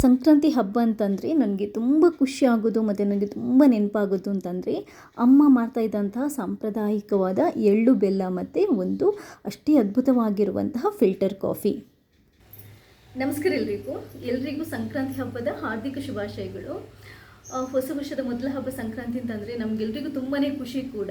ಸಂಕ್ರಾಂತಿ ಹಬ್ಬ ಅಂತಂದರೆ ನನಗೆ ತುಂಬ ಖುಷಿ ಆಗೋದು ಮತ್ತು ನನಗೆ ತುಂಬ ನೆನಪಾಗೋದು ಅಂತಂದರೆ ಅಮ್ಮ ಮಾಡ್ತಾಯಿದ್ದಂತಹ ಸಾಂಪ್ರದಾಯಿಕವಾದ ಎಳ್ಳು ಬೆಲ್ಲ ಮತ್ತು ಒಂದು ಅಷ್ಟೇ ಅದ್ಭುತವಾಗಿರುವಂತಹ ಫಿಲ್ಟರ್ ಕಾಫಿ. ನಮಸ್ಕಾರ ಎಲ್ರಿಗೂ ಸಂಕ್ರಾಂತಿ ಹಬ್ಬದ ಹಾರ್ದಿಕ ಶುಭಾಶಯಗಳು. ಹೊಸ ವರ್ಷದ ಮೊದಲ ಹಬ್ಬ ಸಂಕ್ರಾಂತಿ ಅಂತಂದರೆ ನಮಗೆಲ್ರಿಗೂ ತುಂಬಾ ಖುಷಿ ಕೂಡ.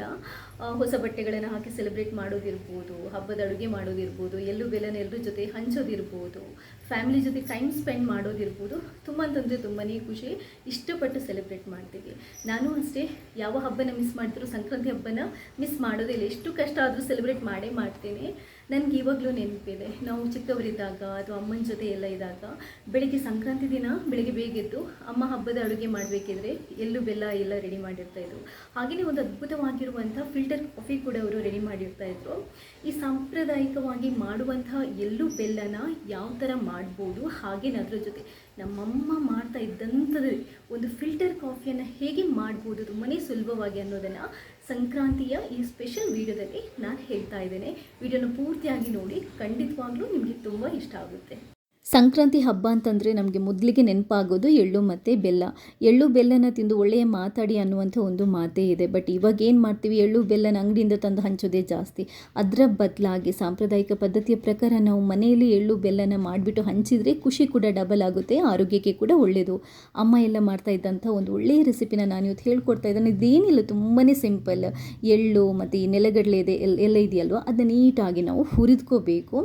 ಹೊಸ ಬಟ್ಟೆಗಳನ್ನು ಹಾಕಿ ಸೆಲೆಬ್ರೇಟ್ ಮಾಡೋದಿರ್ಬೋದು, ಹಬ್ಬದ ಅಡುಗೆ ಮಾಡೋದಿರ್ಬೋದು, ಎಳ್ಳು ಬೆಲ್ಲನ ಎಲ್ಲರ ಜೊತೆ ಹಂಚೋದಿರ್ಬೋದು, ಫ್ಯಾಮಿಲಿ ಜೊತೆ ಟೈಮ್ ಸ್ಪೆಂಡ್ ಮಾಡೋದಿರ್ಬೋದು. ತುಂಬ ಅಂತಂದರೆ ತುಂಬಾ ಖುಷಿ, ಇಷ್ಟಪಟ್ಟು ಸೆಲೆಬ್ರೇಟ್ ಮಾಡ್ತೀವಿ. ನಾನು ಅಷ್ಟೇ, ಯಾವ ಹಬ್ಬನ ಮಿಸ್ ಮಾಡ್ತಿರೋ ಸಂಕ್ರಾಂತಿ ಹಬ್ಬನ ಮಿಸ್ ಮಾಡೋದಿಲ್ಲ. ಎಷ್ಟು ಕಷ್ಟ ಆದರೂ ಸೆಲೆಬ್ರೇಟ್ ಮಾಡೇ ಮಾಡ್ತೀನಿ. ನನಗೆ ಇವಾಗಲೂ ನೆನಪಿದೆ, ನಾವು ಚಿಕ್ಕವರಿದ್ದಾಗ ಅಥವಾ ಅಮ್ಮನ ಜೊತೆ ಎಲ್ಲ ಇದ್ದಾಗ ಬೆಳಿಗ್ಗೆ ಸಂಕ್ರಾಂತಿ ದಿನ ಬೆಳಿಗ್ಗೆ ಬೇಗೆದ್ದು ಅಮ್ಮ ಹಬ್ಬದ ಅಡುಗೆ ಮಾಡಬೇಕಿದ್ರೆ ಎಳ್ಳು ಬೆಲ್ಲ ಎಲ್ಲ ರೆಡಿ ಮಾಡಿರ್ತಾಯಿದ್ರು. ಹಾಗೆಯೇ ಒಂದು ಅದ್ಭುತವಾಗಿರುವಂಥ ಫಿಲ್ಟರ್ ಕಾಫಿ ಕೂಡ ಅವರು ರೆಡಿ ಮಾಡಿರ್ತಾಯಿದ್ರು. ಈ ಸಾಂಪ್ರದಾಯಿಕವಾಗಿ ಮಾಡುವಂತಹ ಎಳ್ಳು ಬೆಲ್ಲನ ಯಾವ ಥರ ಮಾಡ್ಬೋದು, ಹಾಗೆಯೇ ಅದರ ಜೊತೆ ನಮ್ಮಮ್ಮ ಮಾಡ್ತಾ ಇದ್ದಂಥದ್ದು ಒಂದು ಫಿಲ್ಟರ್ ಕಾಫಿಯನ್ನು ಹೇಗೆ ಮಾಡ್ಬೋದು ತುಂಬಾ ಸುಲಭವಾಗಿ ಅನ್ನೋದನ್ನು ಸಂಕ್ರಾಂತಿಯ ಈ ಸ್ಪೆಷಲ್ ವಿಡಿಯೋದಲ್ಲಿ ನಾನು ಹೇಳ್ತಾ ಇದ್ದೇನೆ. ವಿಡಿಯೋನ ಪೂರ್ತಿಯಾಗಿ ನೋಡಿ, ಖಂಡಿತವಾಗ್ಲೂ ನಿಮಗೆ ತುಂಬ ಇಷ್ಟ ಆಗುತ್ತೆ. ಸಂಕ್ರಾಂತಿ ಹಬ್ಬ ಅಂತಂದರೆ ನಮಗೆ ಮೊದಲಿಗೆ ನೆನಪಾಗೋದು ಎಳ್ಳು ಮತ್ತು ಬೆಲ್ಲ. ಎಳ್ಳು ಬೆಲ್ಲನ ತಿಂದು ಒಳ್ಳೆಯ ಮಾತಾಡಿ ಅನ್ನುವಂಥ ಒಂದು ಮಾತೇ ಇದೆ. ಬಟ್ ಇವಾಗ ಏನು ಮಾಡ್ತೀವಿ, ಎಳ್ಳು ಬೆಲ್ಲನ ಅಂಗಡಿಯಿಂದ ತಂದು ಹಂಚೋದೇ ಜಾಸ್ತಿ. ಅದರ ಬದಲಾಗಿ ಸಾಂಪ್ರದಾಯಿಕ ಪದ್ಧತಿಯ ಪ್ರಕಾರ ನಾವು ಮನೆಯಲ್ಲಿ ಎಳ್ಳು ಬೆಲ್ಲನ ಮಾಡಿಬಿಟ್ಟು ಹಂಚಿದರೆ ಖುಷಿ ಕೂಡ ಡಬಲ್ ಆಗುತ್ತೆ, ಆರೋಗ್ಯಕ್ಕೆ ಕೂಡ ಒಳ್ಳೆಯದು. ಅಮ್ಮ ಎಲ್ಲ ಮಾಡ್ತಾ ಇದ್ದಂಥ ಒಂದು ಒಳ್ಳೆಯ ರೆಸಿಪಿನ ನಾನು ಇವತ್ತು ಹೇಳ್ಕೊಡ್ತಾ ಇದ್ದೇನೆ. ಇದೇನಿಲ್ಲ, ತುಂಬಾ ಸಿಂಪಲ್. ಎಳ್ಳು ಮತ್ತು ಈ ನೆಲಗಡಲೆ ಎಲ್ಲ ಇದೆಯಲ್ವ, ಅದನ್ನ ನೀಟಾಗಿ ನಾವು ಹುರಿದ್ಕೋಬೇಕು.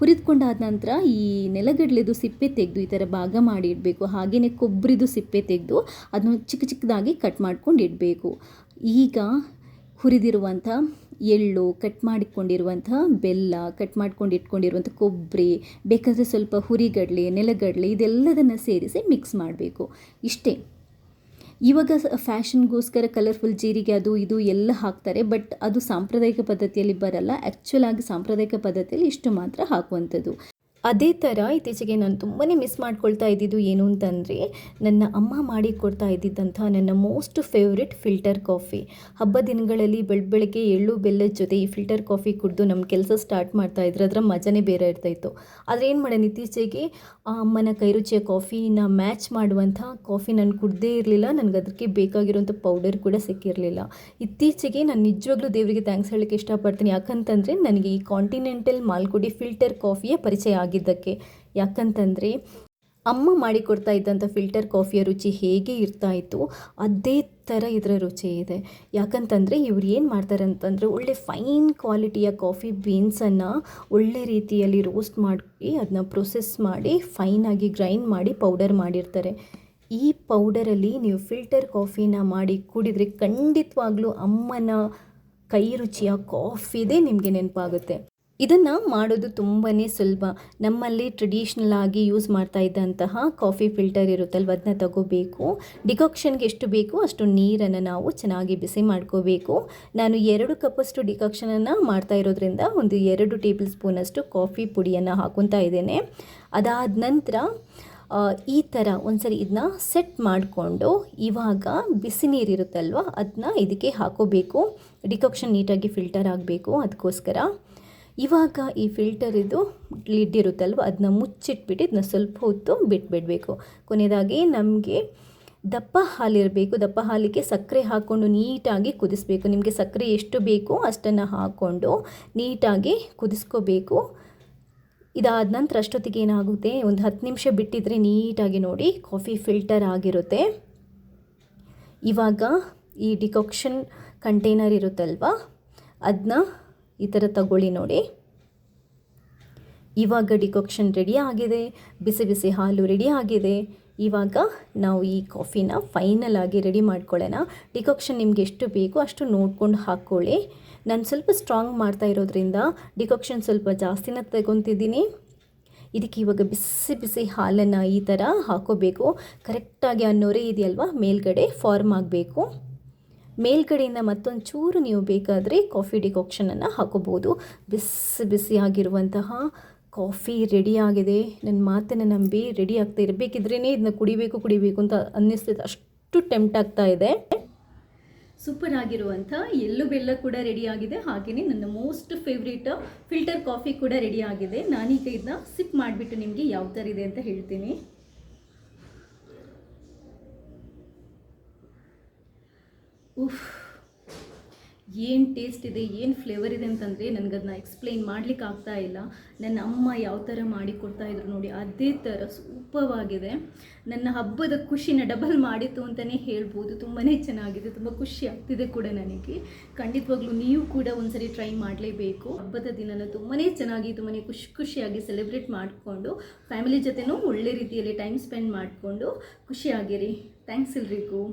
ಹುರಿದ್ಕೊಂಡಾದ ನಂತರ ಈ ನೆಲಗಡಲೆದು ಸಿಪ್ಪೆ ತೆಗೆದು ಈ ಥರ ಭಾಗ ಮಾಡಿ ಇಡಬೇಕು. ಹಾಗೆಯೇ ಕೊಬ್ಬರಿದು ಸಿಪ್ಪೆ ತೆಗೆದು ಅದನ್ನು ಚಿಕ್ಕ ಚಿಕ್ಕದಾಗಿ ಕಟ್ ಮಾಡ್ಕೊಂಡು ಇಡಬೇಕು. ಈಗ ಹುರಿದಿರುವಂಥ ಎಳ್ಳು, ಕಟ್ ಮಾಡಿಕೊಂಡಿರುವಂಥ ಬೆಲ್ಲ, ಕಟ್ ಮಾಡ್ಕೊಂಡು ಇಟ್ಕೊಂಡಿರುವಂಥ ಕೊಬ್ಬರಿ, ಬೇಕಾದರೆ ಸ್ವಲ್ಪ ಹುರಿಗಡಲೆ, ನೆಲಗಡಲೆ ಇದೆಲ್ಲದನ್ನು ಸೇರಿಸಿ ಮಿಕ್ಸ್ ಮಾಡಬೇಕು. ಇಷ್ಟೇ. ಇವಾಗ ಫ್ಯಾಷನ್ಗೋಸ್ಕರ ಕಲರ್ಫುಲ್ ಜೀರಿಗೆ ಅದು ಇದು ಎಲ್ಲ ಹಾಕ್ತಾರೆ, ಬಟ್ ಅದು ಸಾಂಪ್ರದಾಯಿಕ ಪದ್ಧತಿಯಲ್ಲಿ ಬರಲ್ಲ. ಆ್ಯಕ್ಚುಲ್ ಆಗಿ ಸಾಂಪ್ರದಾಯಿಕ ಪದ್ಧತಿಯಲ್ಲಿ ಇಷ್ಟು ಮಾತ್ರ ಹಾಕುವಂಥದ್ದು. ಅದೇ ಥರ ಇತ್ತೀಚೆಗೆ ನಾನು ತುಂಬಾ ಮಿಸ್ ಮಾಡ್ಕೊಳ್ತಾ ಇದ್ದಿದ್ದು ಏನು ಅಂತಂದರೆ, ನನ್ನ ಅಮ್ಮ ಮಾಡಿ ಕೊಡ್ತಾ ಇದ್ದಿದ್ದಂಥ ನನ್ನ ಮೋಸ್ಟ್ ಫೇವ್ರೆಟ್ ಫಿಲ್ಟರ್ ಕಾಫಿ. ಹಬ್ಬ ದಿನಗಳಲ್ಲಿ ಬೆಳಗ್ಗೆ ಎಳ್ಳು ಬೆಲ್ಲದ ಜೊತೆ ಈ ಫಿಲ್ಟರ್ ಕಾಫಿ ಕುಡಿದು ನಮ್ಮ ಕೆಲಸ ಸ್ಟಾರ್ಟ್ ಮಾಡ್ತಾಯಿದ್ರು. ಅದರ ಮಜಾನೇ ಬೇರೆ ಇರ್ತಾಯಿತ್ತು. ಆದರೆ ಏನು ಮಾಡೋಣ, ಇತ್ತೀಚೆಗೆ ಆ ಅಮ್ಮನ ಕೈರುಚಿಯ ಕಾಫಿನ ಮ್ಯಾಚ್ ಮಾಡುವಂಥ ಕಾಫಿ ನಾನು ಕುಡ್ದೇ ಇರಲಿಲ್ಲ. ನನಗೆ ಅದಕ್ಕೆ ಬೇಕಾಗಿರುವಂಥ ಪೌಡರ್ ಕೂಡ ಸಿಕ್ಕಿರಲಿಲ್ಲ. ಇತ್ತೀಚೆಗೆ ನಾನು ನಿಜವಾಗ್ಲೂ ದೇವರಿಗೆ ಥ್ಯಾಂಕ್ಸ್ ಹೇಳೋಕ್ಕೆ ಇಷ್ಟಪಡ್ತೀನಿ. ಯಾಕಂತಂದರೆ ನನಗೆ ಈ ಕಾಂಟಿನೆಂಟಲ್ ಮಾಲ್ಗುಡಿ ಫಿಲ್ಟರ್ ಕಾಫಿಯ ಪರಿಚಯ ಆಗಿದ್ದಕ್ಕೆ. ಯಾಕಂತಂದರೆ ಅಮ್ಮ ಮಾಡಿಕೊಡ್ತಾ ಇದ್ದಂಥ ಫಿಲ್ಟರ್ ಕಾಫಿಯ ರುಚಿ ಹೇಗೆ ಇರ್ತಾಯಿತ್ತು ಅದೇ ಥರ ಇದರ ರುಚಿ ಇದೆ. ಯಾಕಂತಂದರೆ ಇವ್ರು ಏನು ಮಾಡ್ತಾರೆ ಅಂತಂದರೆ, ಒಳ್ಳೆ ಫೈನ್ ಕ್ವಾಲಿಟಿಯ ಕಾಫಿ ಬೀನ್ಸನ್ನು ಒಳ್ಳೆ ರೀತಿಯಲ್ಲಿ ರೋಸ್ಟ್ ಮಾಡಿ ಅದನ್ನ ಪ್ರೊಸೆಸ್ ಮಾಡಿ ಫೈನಾಗಿ ಗ್ರೈಂಡ್ ಮಾಡಿ ಪೌಡರ್ ಮಾಡಿರ್ತಾರೆ. ಈ ಪೌಡರಲ್ಲಿ ನೀವು ಫಿಲ್ಟರ್ ಕಾಫಿನ ಮಾಡಿ ಕುಡಿದರೆ ಖಂಡಿತವಾಗ್ಲೂ ಅಮ್ಮನ ಕೈ ರುಚಿಯ ಕಾಫಿದೇ ನಿಮಗೆ ನೆನಪಾಗುತ್ತೆ. ಇದನ್ನು ಮಾಡೋದು ತುಂಬಾ ಸುಲಭ. ನಮ್ಮಲ್ಲಿ ಟ್ರೆಡಿಷ್ನಲ್ ಆಗಿ ಯೂಸ್ ಮಾಡ್ತಾ ಇದ್ದಂತಹ ಕಾಫಿ ಫಿಲ್ಟರ್ ಇರುತ್ತಲ್ವ, ಅದನ್ನ ತಗೋಬೇಕು. ಡಿಕಾಕ್ಷನ್ಗೆ ಎಷ್ಟು ಬೇಕೋ ಅಷ್ಟು ನೀರನ್ನು ನಾವು ಚೆನ್ನಾಗಿ ಬಿಸಿ ಮಾಡ್ಕೋಬೇಕು. ನಾನು 2 ಕಪ್ಪಷ್ಟು ಡಿಕಾಕ್ಷನನ್ನು ಮಾಡ್ತಾ ಇರೋದ್ರಿಂದ ಒಂದು 2 ಟೇಬಲ್ ಸ್ಪೂನಷ್ಟು ಕಾಫಿ ಪುಡಿಯನ್ನು ಹಾಕೊತಾ ಇದ್ದೇನೆ. ಅದಾದ ನಂತರ ಈ ಥರ ಒಂದ್ಸರಿ ಇದನ್ನ ಸೆಟ್ ಮಾಡಿಕೊಂಡು ಇವಾಗ ಬಿಸಿ ನೀರಿರುತ್ತಲ್ವ ಅದನ್ನ ಇದಕ್ಕೆ ಹಾಕೋಬೇಕು. ಡಿಕಾಕ್ಷನ್ ನೀಟಾಗಿ ಫಿಲ್ಟರ್ ಆಗಬೇಕು, ಅದಕ್ಕೋಸ್ಕರ ಇವಾಗ ಈ ಫಿಲ್ಟರ್ ಇದು ಲಿಡ್ ಇರುತ್ತಲ್ವ ಅದನ್ನ ಮುಚ್ಚಿಟ್ಬಿಟ್ಟು ಇದನ್ನ ಸ್ವಲ್ಪ ಹೊತ್ತು ಬಿಟ್ಬಿಡಬೇಕು. ಕೊನೆಯದಾಗಿ ನಮಗೆ ದಪ್ಪ ಹಾಲಿರಬೇಕು. ದಪ್ಪ ಹಾಲಿಗೆ ಸಕ್ಕರೆ ಹಾಕ್ಕೊಂಡು ನೀಟಾಗಿ ಕುದಿಸ್ಬೇಕು. ನಿಮಗೆ ಸಕ್ಕರೆ ಎಷ್ಟು ಬೇಕೋ ಅಷ್ಟನ್ನು ಹಾಕ್ಕೊಂಡು ನೀಟಾಗಿ ಕುದಿಸ್ಕೋಬೇಕು. ಇದಾದ ನಂತರ ಅಷ್ಟೊತ್ತಿಗೆ ಏನಾಗುತ್ತೆ, ಒಂದು 10 ನಿಮಿಷ ಬಿಟ್ಟಿದ್ರೆ ನೀಟಾಗಿ ನೋಡಿ ಕಾಫಿ ಫಿಲ್ಟರ್ ಆಗಿರುತ್ತೆ. ಇವಾಗ ಈ ಡಿಕಾಕ್ಷನ್ ಕಂಟೈನರ್ ಇರುತ್ತಲ್ವ ಅದನ್ನ ಈ ಥರ ತಗೊಳ್ಳಿ ನೋಡಿ. ಇವಾಗ ಡಿಕಾಕ್ಷನ್ ರೆಡಿ ಆಗಿದೆ, ಬಿಸಿ ಬಿಸಿ ಹಾಲು ರೆಡಿ ಆಗಿದೆ. ಇವಾಗ ನಾವು ಈ ಕಾಫಿನ ಫೈನಲ್ ಆಗಿ ರೆಡಿ ಮಾಡ್ಕೊಳ್ಳೋಣ. ಡಿಕಾಕ್ಷನ್ ನಿಮ್ಗೆ ಎಷ್ಟು ಬೇಕೋ ಅಷ್ಟು ನೋಡ್ಕೊಂಡು ಹಾಕ್ಕೊಳ್ಳಿ. ನಾನು ಸ್ವಲ್ಪ ಸ್ಟ್ರಾಂಗ್ ಮಾಡ್ತಾ ಇರೋದ್ರಿಂದ ಡಿಕಾಕ್ಷನ್ ಸ್ವಲ್ಪ ಜಾಸ್ತಿನ ತಗೊತಿದ್ದೀನಿ. ಇದಕ್ಕೆ ಇವಾಗ ಬಿಸಿ ಬಿಸಿ ಹಾಲನ್ನು ಈ ಥರ ಹಾಕೋಬೇಕು. ಕರೆಕ್ಟಾಗಿ ಅನ್ನೋರೇ ಇದೆಯಲ್ವ ಮೇಲ್ಗಡೆ ಫಾರ್ಮ್ ಆಗಬೇಕು. ಮೇಲ್ಗಡೆಯಿಂದ ಮತ್ತೊಂದು ಚೂರು ನೀವು ಬೇಕಾದರೆ ಕಾಫಿ ಡಿಕಾಕ್ಷನನ್ನು ಹಾಕೋಬೋದು. ಬಿಸಿ ಬಿಸಿಯಾಗಿರುವಂತಹ ಕಾಫಿ ರೆಡಿಯಾಗಿದೆ. ನನ್ನ ಮಾತನ್ನು ನಂಬಿ ರೆಡಿ ಆಗ್ತಾ ಇರಬೇಕಿದ್ರೇ ಇದನ್ನ ಕುಡಿಬೇಕು ಅಂತ ಅನ್ನಿಸ್ತದೆ, ಅಷ್ಟು ಟೆಂಪ್ಟ್ ಆಗ್ತಾ ಇದೆ. ಸೂಪರ್ ಆಗಿರುವಂಥ ಎಳ್ಳು ಬೆಲ್ಲ ಕೂಡ ರೆಡಿಯಾಗಿದೆ. ಹಾಗೆಯೇ ನನ್ನ ಮೋಸ್ಟ್ ಫೇವ್ರೇಟ್ ಫಿಲ್ಟರ್ ಕಾಫಿ ಕೂಡ ರೆಡಿಯಾಗಿದೆ. ನಾನೀಗ ಇದನ್ನ ಸಿಪ್ ಮಾಡಿಬಿಟ್ಟು ನಿಮಗೆ ಯಾವ ಥರ ಇದೆ ಅಂತ ಹೇಳ್ತೀನಿ. ಉಫ್, ಏನು ಟೇಸ್ಟ್ ಇದೆ, ಏನು ಫ್ಲೇವರ್ ಇದೆ ಅಂತಂದರೆ ನನಗದನ್ನ ಎಕ್ಸ್ಪ್ಲೈನ್ ಮಾಡಲಿಕ್ಕೆ ಆಗ್ತಾ ಇಲ್ಲ. ನನ್ನ ಅಮ್ಮ ಯಾವ ಥರ ಮಾಡಿ ಕೊಡ್ತಾಯಿದ್ರು ನೋಡಿ, ಅದೇ ಥರ ಸೂಪರ್ವಾಗಿದೆ. ನನ್ನ ಹಬ್ಬದ ಖುಷಿನ ಡಬಲ್ ಮಾಡಿತ್ತು ಅಂತಲೇ ಹೇಳ್ಬೋದು. ತುಂಬಾ ಚೆನ್ನಾಗಿದೆ, ತುಂಬ ಖುಷಿ ಆಗ್ತಿದೆ ಕೂಡ ನನಗೆ. ಖಂಡಿತವಾಗ್ಲೂ ನೀವು ಕೂಡ ಒಂದ್ಸರಿ ಟ್ರೈ ಮಾಡಲೇಬೇಕು. ಹಬ್ಬದ ದಿನನ ತುಂಬಾ ಚೆನ್ನಾಗಿ, ತುಂಬಾ ಖುಷಿಯಾಗಿ ಸೆಲೆಬ್ರೇಟ್ ಮಾಡಿಕೊಂಡು ಫ್ಯಾಮಿಲಿ ಜೊತೆನೂ ಒಳ್ಳೆ ರೀತಿಯಲ್ಲಿ ಟೈಮ್ ಸ್ಪೆಂಡ್ ಮಾಡಿಕೊಂಡು ಖುಷಿಯಾಗಿರಿ. ಥ್ಯಾಂಕ್ಸ್ ಎಲ್ರಿಗೂ.